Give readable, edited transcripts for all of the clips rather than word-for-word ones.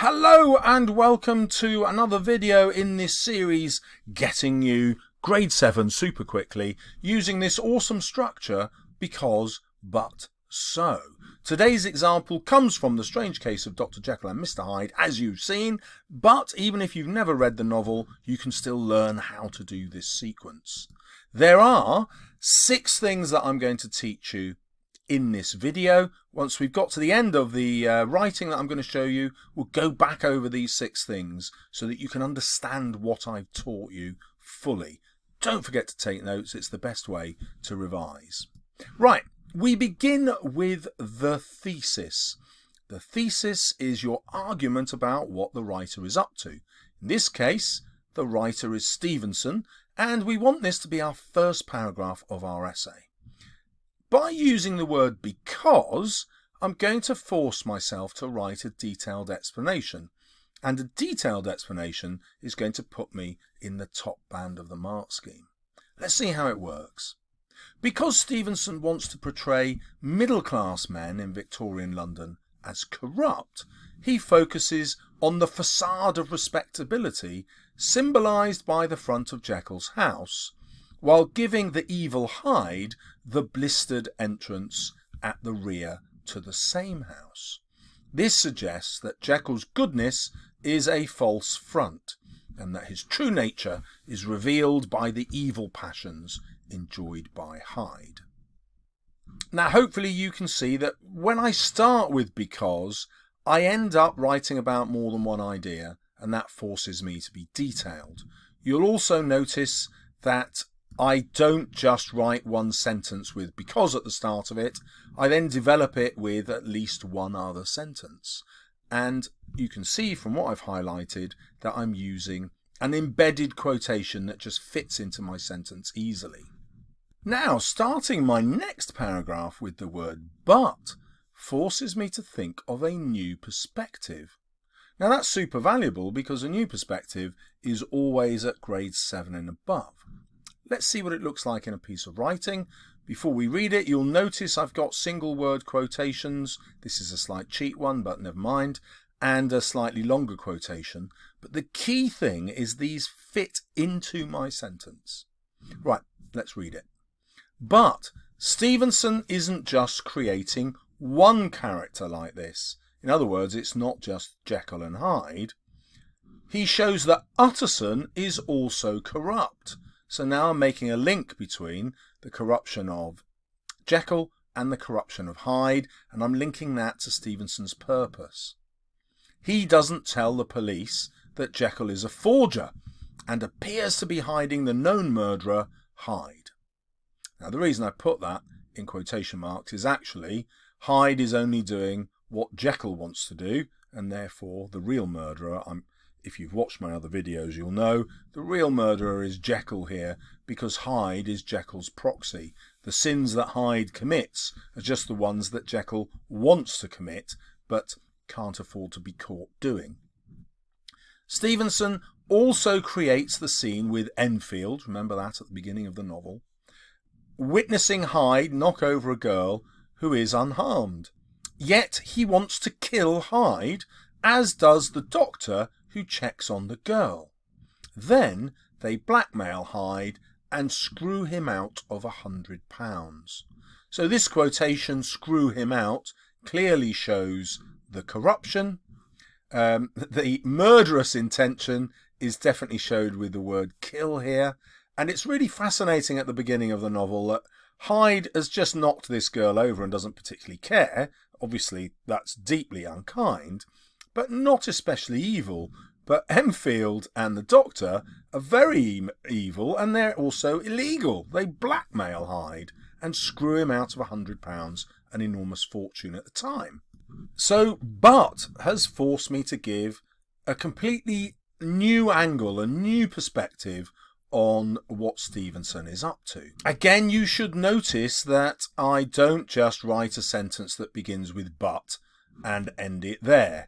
Hello and welcome to another video in this series getting you grade 7 super quickly using this awesome structure because, but, so. Today's example comes from The Strange Case of Dr. Jekyll and Mr. Hyde, as you've seen, but even if you've never read the novel, you can still learn how to do this sequence. There are 6 things that I'm going to teach you in this video. Once we've got to the end of the writing that I'm going to show you, we'll go back over these 6 things so that you can understand what I've taught you fully. Don't forget to take notes, it's the best way to revise. Right, we begin with the thesis. The thesis is your argument about what the writer is up to. In this case, the writer is Stevenson, and we want this to be our first paragraph of our essay. By using the word because, I'm going to force myself to write a detailed explanation. And a detailed explanation is going to put me in the top band of the mark scheme. Let's see how it works. Because Stevenson wants to portray middle-class men in Victorian London as corrupt, he focuses on the facade of respectability symbolised by the front of Jekyll's house, while giving the evil Hyde the blistered entrance at the rear to the same house. This suggests that Jekyll's goodness is a false front, and that his true nature is revealed by the evil passions enjoyed by Hyde. Now hopefully you can see that when I start with because, I end up writing about more than one idea, and that forces me to be detailed. You'll also notice that I don't just write one sentence with because at the start of it, I then develop it with at least one other sentence. And you can see from what I've highlighted that I'm using an embedded quotation that just fits into my sentence easily. Now, starting my next paragraph with the word but forces me to think of a new perspective. Now that's super valuable because a new perspective is always at grade 7 and above. Let's see what it looks like in a piece of writing. Before we read it, you'll notice I've got single word quotations. This is a slight cheat one, but never mind. And a slightly longer quotation. But the key thing is these fit into my sentence. Right, let's read it. But Stevenson isn't just creating one character like this. In other words, it's not just Jekyll and Hyde. He shows that Utterson is also corrupt. So now I'm making a link between the corruption of Jekyll and the corruption of Hyde, and I'm linking that to Stevenson's purpose. He doesn't tell the police that Jekyll is a forger and appears to be hiding the known murderer, Hyde. Now the reason I put that in quotation marks is actually Hyde is only doing what Jekyll wants to do, and therefore the real murderer, if you've watched my other videos, you'll know the real murderer is Jekyll here because Hyde is Jekyll's proxy. The sins that Hyde commits are just the ones that Jekyll wants to commit but can't afford to be caught doing. Stevenson also creates the scene with Enfield, remember that at the beginning of the novel, witnessing Hyde knock over a girl who is unharmed. Yet he wants to kill Hyde, as does the doctor who checks on the girl. Then they blackmail Hyde and screw him out of £100. So this quotation, screw him out, clearly shows the corruption. The murderous intention is definitely showed with the word kill here. And it's really fascinating at the beginning of the novel that Hyde has just knocked this girl over and doesn't particularly care. Obviously that's deeply unkind, but not especially evil. But Enfield and the doctor are very evil, and they're also illegal. They blackmail Hyde and screw him out of £100, an enormous fortune at the time. So, but has forced me to give a completely new angle, a new perspective on what Stevenson is up to. Again, you should notice that I don't just write a sentence that begins with but and end it there.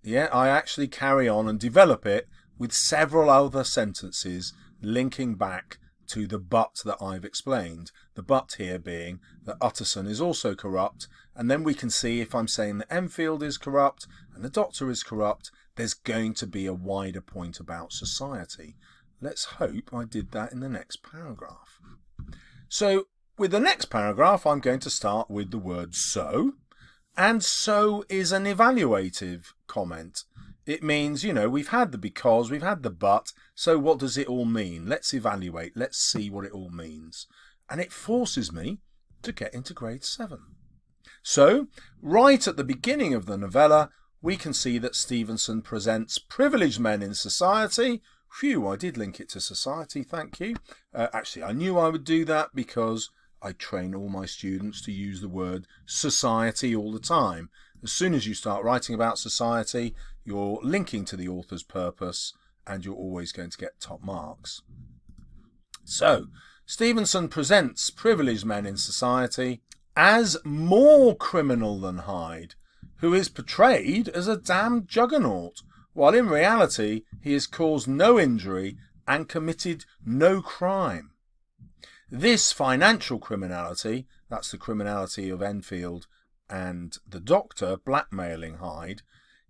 Yeah, I actually carry on and develop it with several other sentences linking back to the but that I've explained. The but here being that Utterson is also corrupt, and then we can see if I'm saying that Enfield is corrupt and the doctor is corrupt, there's going to be a wider point about society. Let's hope I did that in the next paragraph. So with the next paragraph, I'm going to start with the word so, and so is an evaluative comment. It means, you know, we've had the because, we've had the but, so what does it all mean? Let's evaluate, let's see what it all means. And it forces me to get into grade 7. So, right at the beginning of the novella, we can see that Stevenson presents privileged men in society. Phew, I did link it to society, thank you. Actually, I knew I would do that because I train all my students to use the word society all the time. As soon as you start writing about society, you're linking to the author's purpose and you're always going to get top marks. So, Stevenson presents privileged men in society as more criminal than Hyde, who is portrayed as a damned juggernaut, while in reality he has caused no injury and committed no crime. This financial criminality, that's the criminality of Enfield and the Doctor blackmailing Hyde,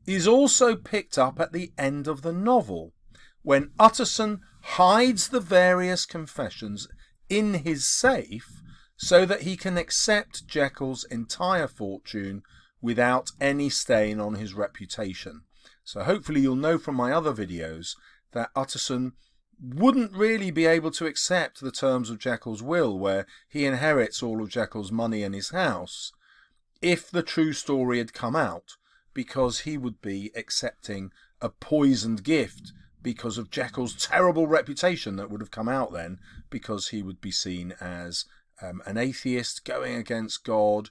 is also picked up at the end of the novel, when Utterson hides the various confessions in his safe so that he can accept Jekyll's entire fortune without any stain on his reputation. So hopefully you'll know from my other videos that Utterson wouldn't really be able to accept the terms of Jekyll's will, where he inherits all of Jekyll's money and his house, if the true story had come out, because he would be accepting a poisoned gift because of Jekyll's terrible reputation that would have come out then, because he would be seen as an atheist going against God,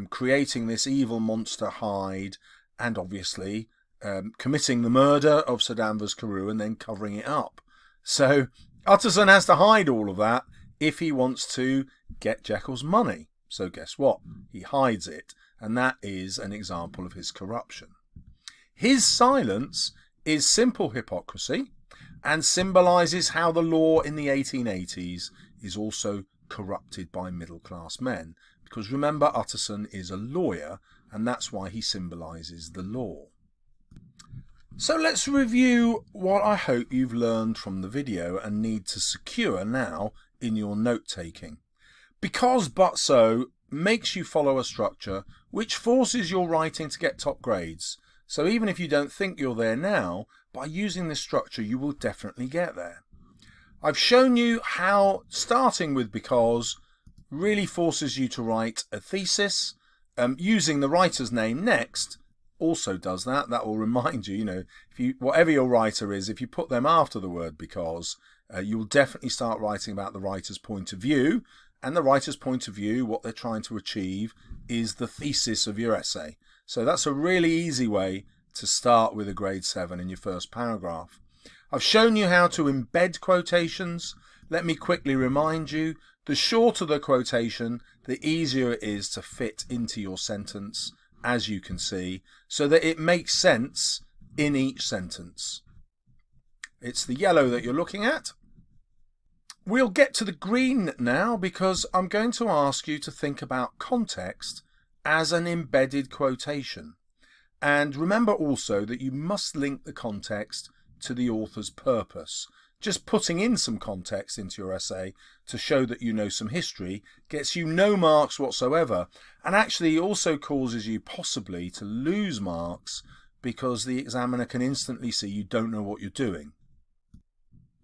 creating this evil monster Hyde, and obviously committing the murder of Sir Danvers Carew and then covering it up. So Utterson has to hide all of that if he wants to get Jekyll's money. So guess what? He hides it, and that is an example of his corruption. His silence is simple hypocrisy and symbolises how the law in the 1880s is also corrupted by middle-class men. Because remember, Utterson is a lawyer, and that's why he symbolises the law. So let's review what I hope you've learned from the video and need to secure now in your note-taking. Because but so makes you follow a structure which forces your writing to get top grades. So even if you don't think you're there now, by using this structure you will definitely get there. I've shown you how starting with because really forces you to write a thesis. Using the writer's name next also does that. That will remind you, whatever your writer is, if you put them after the word because, you will definitely start writing about the writer's point of view. And the writer's point of view, what they're trying to achieve, is the thesis of your essay. So that's a really easy way to start with a grade 7 in your first paragraph. I've shown you how to embed quotations. Let me quickly remind you, the shorter the quotation, the easier it is to fit into your sentence, as you can see, so that it makes sense in each sentence. It's the yellow that you're looking at. We'll get to the green now because I'm going to ask you to think about context as an embedded quotation. And remember also that you must link the context to the author's purpose. Just putting in some context into your essay to show that you know some history gets you no marks whatsoever, and actually also causes you possibly to lose marks because the examiner can instantly see you don't know what you're doing.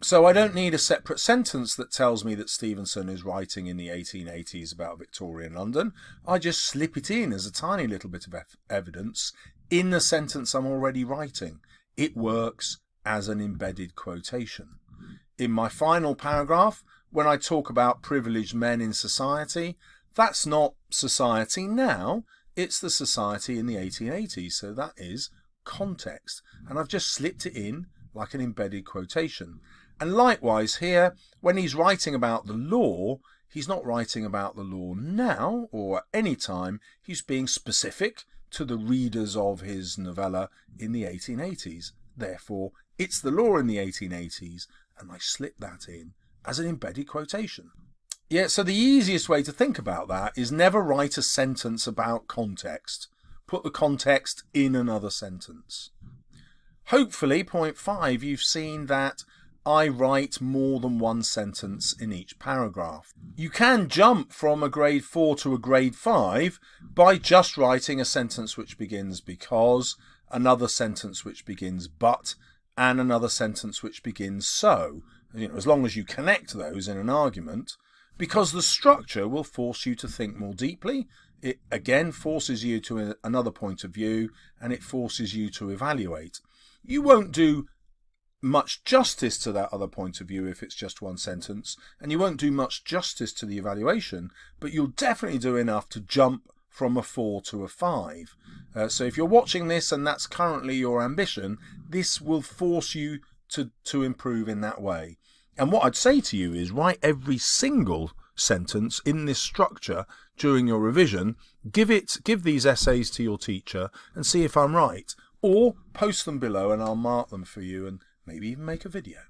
So I don't need a separate sentence that tells me that Stevenson is writing in the 1880s about Victorian London. I just slip it in as a tiny little bit of evidence in the sentence I'm already writing. It works as an embedded quotation. In my final paragraph, when I talk about privileged men in society, that's not society now, it's the society in the 1880s, so that is context. And I've just slipped it in like an embedded quotation. And likewise here, when he's writing about the law, he's not writing about the law now or at any time. He's being specific to the readers of his novella in the 1880s. Therefore, it's the law in the 1880s, and I slip that in as an embedded quotation. Yeah, so the easiest way to think about that is never write a sentence about context. Put the context in another sentence. Hopefully, point 5, you've seen that I write more than one sentence in each paragraph. You can jump from a grade 4 to a grade 5 by just writing a sentence which begins because, another sentence which begins but, and another sentence which begins so. As long as you connect those in an argument, because the structure will force you to think more deeply. It again forces you to another point of view, and it forces you to evaluate. You won't do much justice to that other point of view if it's just one sentence, and you won't do much justice to the evaluation, but you'll definitely do enough to jump from a 4 to a 5. So if you're watching this and that's currently your ambition, this will force you to improve in that way. And what I'd say to you is write every single sentence in this structure during your revision. Give these essays to your teacher and see if I'm right, or post them below and I'll mark them for you and maybe even make a video.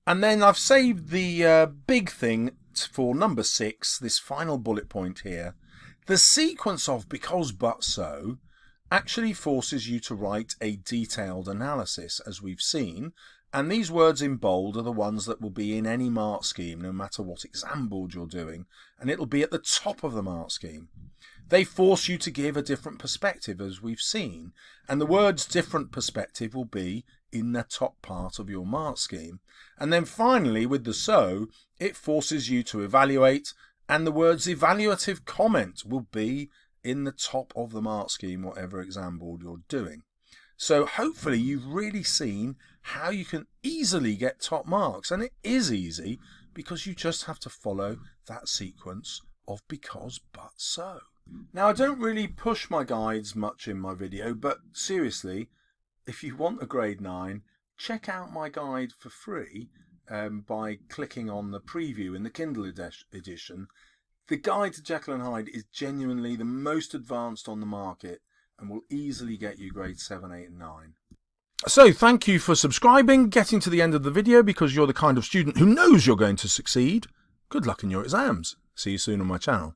And then I've saved the big thing for number 6, this final bullet point here. The sequence of because, but, so actually forces you to write a detailed analysis, as we've seen, and these words in bold are the ones that will be in any mark scheme, no matter what exam board you're doing, and it'll be at the top of the mark scheme. They force you to give a different perspective, as we've seen, and the words different perspective will be in the top part of your mark scheme. And then finally, with the so, it forces you to evaluate, and the words evaluative comment will be in the top of the mark scheme, whatever exam board you're doing. So hopefully you've really seen how you can easily get top marks, and it is easy because you just have to follow that sequence of because, but, so. Now, I don't really push my guides much in my video, but seriously, if you want a grade 9, check out my guide for free by clicking on the preview in the Kindle edition. The guide to Jekyll and Hyde is genuinely the most advanced on the market and will easily get you grades 7, 8 and 9. So thank you for subscribing, getting to the end of the video because you're the kind of student who knows you're going to succeed. Good luck in your exams. See you soon on my channel.